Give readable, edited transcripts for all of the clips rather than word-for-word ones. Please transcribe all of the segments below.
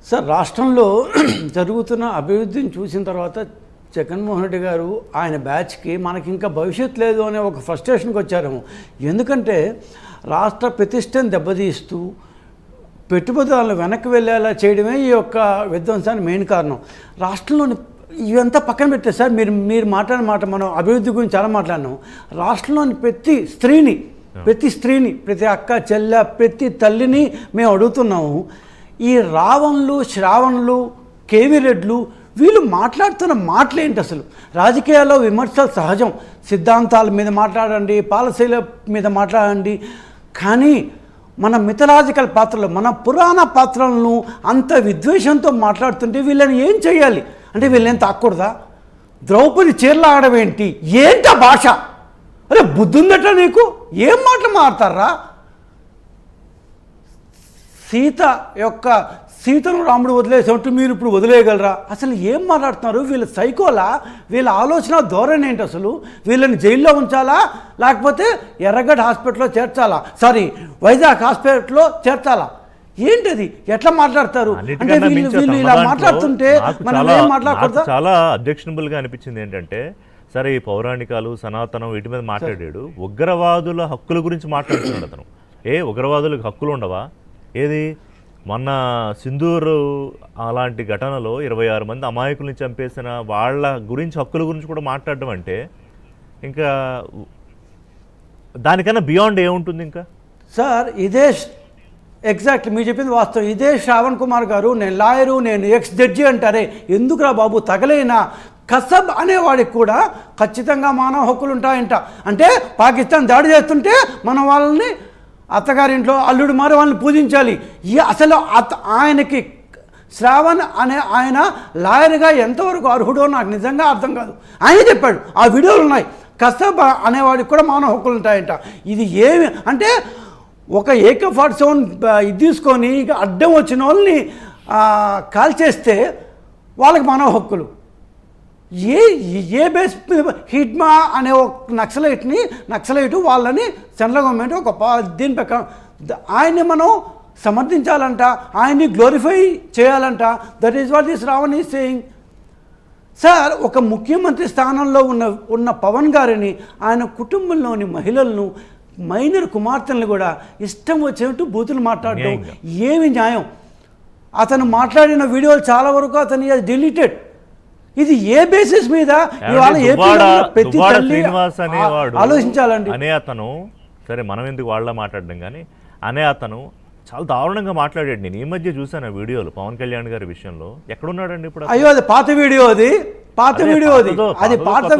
Sir రాష్ట్రంలో జరుగుతున్న అభివృద్ధిని చూసిన తర్వాత జగన్మోహన్ రెడ్డి గారు ఆయన బ్యాచ్కి మనకి ఇంకా భవిష్యత్తు లేదు అనే ఒక ఫ్రస్ట్రేషన్కి వచ్చారేమో. ఎందుకంటే రాష్ట్ర ప్రతిష్టను దెబ్బతీస్తూ పెట్టుబడులను వెనక్కి వెళ్ళేలా చేయడమే ఈ యొక్క విధ్వంసానికి మెయిన్ కారణం. రాష్ట్రంలోని ఇవంతా పక్కన పెట్టే సార్, మీరు మాట్లాడిన మాట మనం అభివృద్ధి గురించి చాలా మాట్లాడినాం. రాష్ట్రంలోని ప్రతి స్త్రీని ప్రతి అక్క చెల్లె ప్రతి తల్లిని మేము అడుగుతున్నాము. ఈ రావణులు శ్రావణులు కేవీ రెడ్లు వీళ్ళు మాట్లాడుతున్న మాటలేంటి? అసలు రాజకీయాల్లో విమర్శలు సహజం, సిద్ధాంతాల మీద మాట్లాడండి, పాలసీల మీద మాట్లాడండి, కానీ మన మిథలాజికల్ పాత్రలు మన పురాణ పాత్రలను అంత విద్వేషంతో మాట్లాడుతుంటే వీళ్ళని ఏం చేయాలి అంటే వీళ్ళేం తాకూడదా? ద్రౌపది చీరలు ఆడవేంటి? ఏంటా భాష? అరే బుద్ధుందట నీకు? ఏం మాటలు మాట్లాడతారా? సీతను రాముడు వదిలేసేట్టు మీరు ఇప్పుడు వదిలేయగలరా? అసలు ఏం మాట్లాడుతున్నారు? వీళ్ళ సైకోలా? వీళ్ళ ఆలోచన ధోరణి ఏంటి? అసలు వీళ్ళని జైల్లో ఉంచాలా లేకపోతే ఎర్రగడ్డ హాస్పిటల్లో చేర్చాలా, వైజాగ్ హాస్పిటల్లో చేర్చాలా? ఏంటది? ఎట్లా మాట్లాడతారు అంటే వీళ్ళు ఇలా మాట్లాడుతుంటే మనం ఏం మాట్లాడకూడదు? చాలా అబ్జెక్షనబుల్ గా అనిపించింది ఏంటంటే, సరే ఈ పౌరాణికాలు సనాతనం వీటి మీద మాట్లాడాడు, ఉగ్రవాదుల హక్కుల గురించి మాట్లాడుతున్నాడు అతను. ఉగ్రవాదులకు హక్కులు ఉండవా? ఏది మొన్న సింధూరు అలాంటి ఘటనలో 26 మంది అమాయకుల్ని చంపేసిన వాళ్ళ గురించి హక్కుల గురించి కూడా మాట్లాడడం అంటే ఇంకా దానికన్నా బియాండ్ ఏముంటుంది ఇంకా? సార్ ఇదే ఎగ్జాక్ట్లీ మీరు చెప్పింది వాస్తవం. ఇదే శ్రావణ్ కుమార్ గారు నేను లాయరు, నేను ఎక్స్ జడ్జి అంటారే. ఎందుకురా బాబు, తగలైనా కసబ్ అనేవాడికి కూడా ఖచ్చితంగా మానవ హక్కులు ఉంటాయంట. అంటే పాకిస్తాన్ దాడి చేస్తుంటే మనం వాళ్ళని అత్తగారింట్లో అల్లుడు మారి వాళ్ళని పూజించాలి. అసలు ఆయనకి శ్రావణ్ అనే ఆయన లాయర్గా ఎంతవరకు అర్హుడో నాకు నిజంగా అర్థం కాదు. ఆయన చెప్పాడు, ఆ వీడియోలు ఉన్నాయి, కసబ్ అనేవాడికి కూడా మానవ హక్కులు ఉంటాయంట. ఇది ఏమి అంటే ఒక AK-47 ఇది తీసుకొని అడ్డం వచ్చిన వాళ్ళని కాల్చేస్తే వాళ్ళకి మానవ హక్కులు ఏ బేస్ హిడ్మా అనే ఒక నక్సలైటు వాళ్ళని సెంట్రల్ గవర్నమెంట్ ఒక దీని ప్రకారం ఆయన్ని మనం సమర్థించాలంట, ఆయన్ని గ్లోరిఫై చేయాలంట. That is what this Ravan is saying. Sir ఒక ముఖ్యమంత్రి స్థానంలో ఉన్న పవన్ గారిని ఆయన కుటుంబంలోని మహిళలను మైనర్ కుమార్తెలను కూడా ఇష్టం వచ్చినట్టు బూతులు మాట్లాడడం ఏమి న్యాయం? అతను మాట్లాడిన వీడియోలు చాలా వరకు అతను డిలీటెడ్. ఇది ఏ బేసిస్ మీద ఇవాళ ప్రతి తల్లి ఆలోచించాలండి. అనే అతను సరే మనం ఎందుకు వాళ్ళ మాట్లాడడం కానీ అనే అతను చాలా దారుణంగా మాట్లాడాడు. నేను ఈ మధ్య చూసాను వీడియోలు పవన్ కళ్యాణ్ గారి విషయంలో. ఎక్కడున్నాడండి ఇప్పుడు? అయ్యో అది పాత వీడియో, అది పాత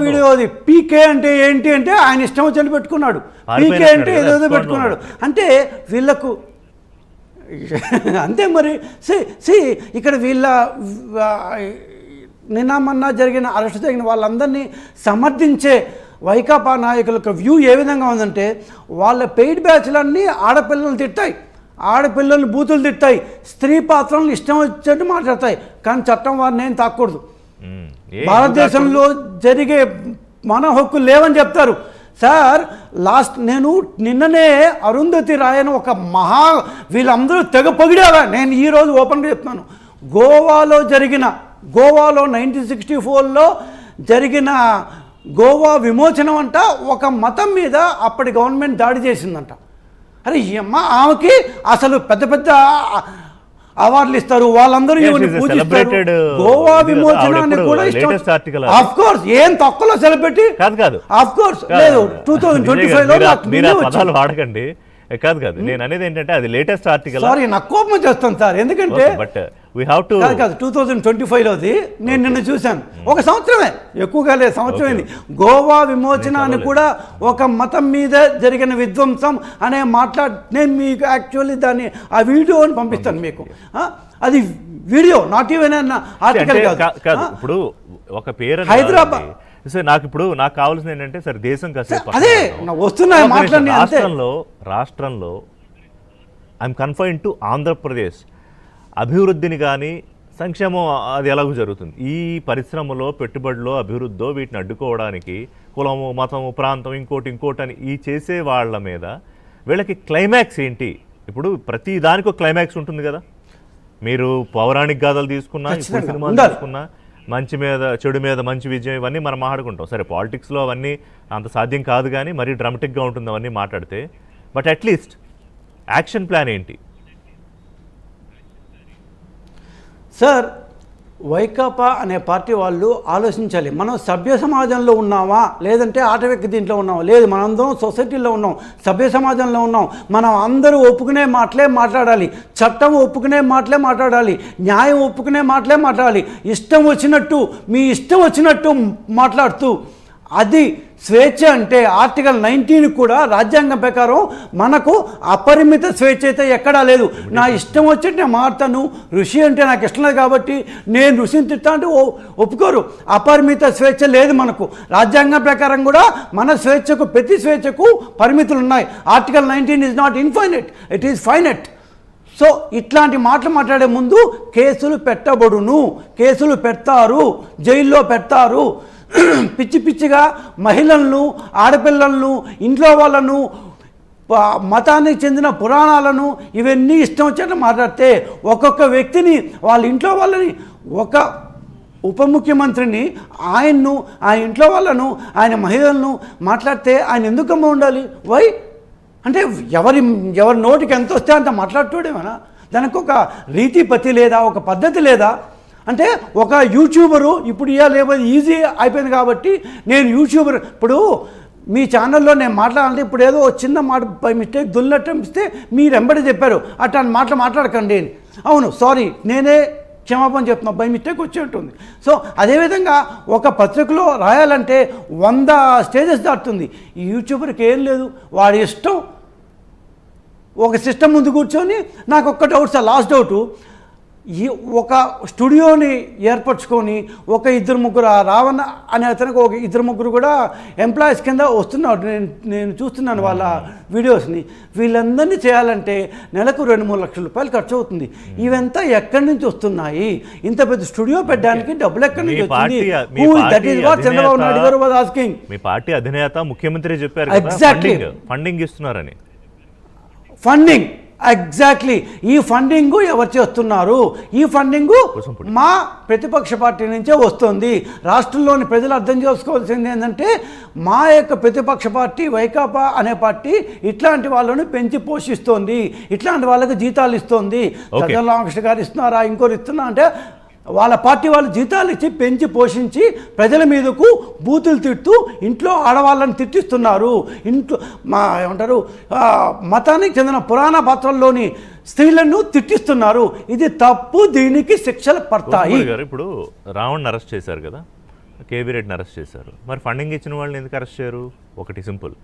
వీడియో. పీకే అంటే ఏంటి అంటే ఆయన ఇష్టం వచ్చి పెట్టుకున్నాడు. పీకే అంటే ఏదో పెట్టుకున్నాడు. అంటే వీళ్ళకు అంతే మరి. ఇక్కడ వీళ్ళ నిన్న మొన్న అరెస్ట్ జరిగిన వాళ్ళందరినీ సమర్థించే వైకాపా నాయకులకు వ్యూ ఏ విధంగా ఉందంటే వాళ్ళ పెయిడ్ బ్యాచ్లన్నీ ఆడపిల్లలు తిట్టాయి, ఆడపిల్లలు బూతులు తిట్టాయి, స్త్రీ పాత్రలను ఇష్టం వచ్చేట్టు మాట్లాడతాయి. కానీ చట్టం వారిని ఏం తాకూడదు. భారతదేశంలో జరిగే మానవ హక్కులు లేవని చెప్తారు. సార్ నేను నిన్ననే అరుంధతి రాయ్ అని ఒక వీళ్ళందరూ తెగ పొగిడావా. నేను ఈరోజు ఓపెన్గా చెప్తున్నాను, గోవాలో 1964లో జరిగిన గోవా విమోచనం అంట ఒక మతం మీద అప్పటి గవర్నమెంట్ దాడి చేసిందంట. అరే ఆమెకి అసలు పెద్ద అవార్డులు ఇస్తారు, వాళ్ళందరూ పూజిస్తారు. గోవా విమోచనాన్ని కూడా ఆఫ్ కోర్స్ ఏం తక్కువలో సెలబ్రిటీ కాదు. ఆఫ్ కోర్స్ లేదు 2025లో వాడకండి. కాదు నేను అనేది ఏంటంటే అది లేటెస్ట్ ఆర్టికల్. సారీ నాకు కోపం చేస్తాను సార్, ఎందుకంటే బట్ వీ హావ్ టు కాదు 2025లోది నేను నిన్న చూశాను. ఒక సంవత్సరమే, ఎక్కువగా లేదు, సంవత్సరం అయింది. గోవా విమోచనాన్ని కూడా ఒక మతం మీద జరిగిన విధ్వంసం అనే నేను మీకు యాక్చువల్లీ దాన్ని ఆ వీడియోని పంపిస్తాను మీకు. అది వీడియో నాట్ ఈవెన్ అన్న ఆర్టికల్ కాదు. ఇప్పుడు ఒక పేరు హైదరాబాద్ నాకు కావాల్సింది ఏంటంటే సరే దేశం కాసేపు రాష్ట్రంలో ఐఎమ్ కన్ఫైన్డ్ టు ఆంధ్రప్రదేశ్ అభివృద్ధిని కానీ సంక్షేమం అది ఎలాగో జరుగుతుంది. ఈ పరిశ్రమలో పెట్టుబడిలో అభివృద్ధిలో వీటిని అడ్డుకోవడానికి కులము మతము ప్రాంతం ఇంకోటి అని ఈ చేసే వాళ్ళ మీద వీళ్ళకి క్లైమాక్స్ ఏంటి? ఇప్పుడు ప్రతి దానికి ఒక క్లైమాక్స్ ఉంటుంది కదా. మీరు పౌరాణిక గాథలు తీసుకున్నా, ఇప్పుడు ఖచ్చితంగా సినిమాలు ఉండాలి. తీసుకున్నా, మంచి మీద చెడు మీద మంచి విజయం ఇవన్నీ మనం మాట్లాడుకుంటాం. సరే పాలిటిక్స్లో అవన్నీ అంత సాధ్యం కాదు, కానీ మరీ డ్రామాటిక్గా ఉంటుంది అవన్నీ మాట్లాడితే. బట్ అట్లీస్ట్ యాక్షన్ ప్లాన్ ఏంటి? సార్, వైకాపా అనే పార్టీ వాళ్ళు ఆలోచించాలి. మనం సభ్య సమాజంలో ఉన్నామా, లేదంటే ఆటవిక దీంట్లో ఉన్నామా? లేదు, మనందరం సొసైటీలో ఉన్నాం, సభ్య సమాజంలో ఉన్నాం. మనం అందరూ ఒప్పుకునే మాటలే మాట్లాడాలి, చట్టం ఒప్పుకునే మాటలే మాట్లాడాలి, న్యాయం ఒప్పుకునే మాటలే మాట్లాడాలి. ఇష్టం వచ్చినట్టు, మీ ఇష్టం వచ్చినట్టు మాట్లాడుతూ, అది స్వేచ్ఛ అంటే ఆర్టికల్ 19 కూడా రాజ్యాంగం ప్రకారం మనకు అపరిమిత స్వేచ్ఛ అయితే ఎక్కడా లేదు. నా ఇష్టం వచ్చి నేను మారుతాను, ఋషి అంటే నాకు ఇష్టం లేదు కాబట్టి నేను ఋషిని తిట్టా అంటే ఒప్పుకోరు. అపరిమిత స్వేచ్ఛ లేదు మనకు. రాజ్యాంగం ప్రకారం కూడా మన స్వేచ్ఛకు, ప్రతి స్వేచ్ఛకు పరిమితులు ఉన్నాయి. Article 19 is not infinite, it is finite. So ఇట్లాంటి మాటలు మాట్లాడే ముందు కేసులు పెట్టబడును, కేసులు పెడతారు, జైల్లో పెడతారు. పిచ్చి పిచ్చిగా మహిళలను, ఆడపిల్లలను, ఇంట్లో వాళ్ళను, మతానికి చెందిన పురాణాలను ఇవన్నీ ఇష్టం వచ్చినట్టు మాట్లాడితే, ఒక్కొక్క వ్యక్తిని, వాళ్ళ ఇంట్లో వాళ్ళని, ఒక ఉప ముఖ్యమంత్రిని, ఆయన్ను, ఆయన ఇంట్లో వాళ్ళను, ఆయన మహిళలను మాట్లాడితే ఆయన ఎందుకమ్మా ఉండాలి? వై అంటే ఎవరి నోటికి ఎంత వస్తే అంత మాట్లాడుతూడేమన్నా? దానికి ఒక రీతి పతి లేదా, ఒక పద్ధతి లేదా? అంటే ఒక యూట్యూబరు ఇప్పుడు లేకపోతే ఈజీ అయిపోయింది కాబట్టి నేను యూట్యూబర్, ఇప్పుడు మీ ఛానల్లో నేను మాట్లాడాలంటే ఇప్పుడు ఏదో చిన్న మాట బై మిస్టేక్ దున్నట్టు అనిపిస్తే మీరు ఎంబడి చెప్పారు, అట్లాంటి మాటలు మాట్లాడకండి. అవును, సారీ, నేనే క్షమాపణ చెప్తున్నా, బై మిస్టేక్ వచ్చి ఉంటుంది. సో అదేవిధంగా ఒక పత్రికలో రాయాలంటే 100 స్టేజెస్ దాటుతుంది. ఈ యూట్యూబర్కి ఏం లేదు, వాడి ఇష్టం. ఒక సిస్టమ్ ముందు కూర్చొని, నాకు ఒక్క డౌట్ సార్, లాస్ట్ డౌటు, ఈ ఒక స్టూడియోని ఏర్పరచుకొని ఒక 2-3 రావణ అనే అతనికి ఒక 2-3 కూడా ఎంప్లాయీస్ కింద వస్తున్నారు. నేను చూస్తున్నాను వాళ్ళ వీడియోస్ని. వీళ్ళందరినీ చేయాలంటే నెలకు 2-3 లక్షల రూపాయలు ఖర్చు అవుతుంది. ఇవంతా ఎక్కడి నుంచి వస్తున్నాయి? ఇంత పెద్ద స్టూడియో పెట్టడానికి డబ్బులు ఎక్కడి నుంచి వచ్చింది? That is what Chandrababu Naidu గారు వాజ్ ఆస్కింగ్. మీ పార్టీ అధినేత, ముఖ్యమంత్రి చెప్పారు ఎగ్జాక్ట్లీ ఫండింగ్ ఇస్తున్నారని. Funding exactly. ఈ ఫండింగ్ ఎవరు చేస్తున్నారు? ఈ ఫండింగ్ మా ప్రతిపక్ష పార్టీ నుంచే వస్తుంది. రాష్ట్రంలోని ప్రజలు అర్థం చేసుకోవాల్సింది ఏంటంటే, మా యొక్క ప్రతిపక్ష పార్టీ వైకాపా అనే పార్టీ ఇట్లాంటి వాళ్ళని పెంచి పోషిస్తోంది, ఇట్లాంటి వాళ్ళకి జీతాలు ఇస్తోంది. రామకృష్ణ గారు ఇస్తున్నారా, ఇంకోరు ఇస్తున్నా అంటే వాళ్ళ పార్టీ వాళ్ళు జీతాలు ఇచ్చి పెంచి పోషించి ప్రజల మీదకు బూతులు తిడుతూ ఇంట్లో ఆడవాళ్ళని తిట్టిస్తున్నారు. ఇంట్లో ఏమంటారు, మతానికి చెందిన పురాణ పాత్రల్లోని స్త్రీలను తిట్టిస్తున్నారు. ఇది తప్పు, దీనికి శిక్షలు పడతాయి. ఇప్పుడు రావణ్ అరెస్ట్ చేశారు కదా, కేవీ రెడ్డిని అరెస్ట్ చేశారు. మరి ఫండింగ్ ఇచ్చిన వాళ్ళని ఎందుకు అరెస్ట్ చేయరు? ఒకటి సింపుల్.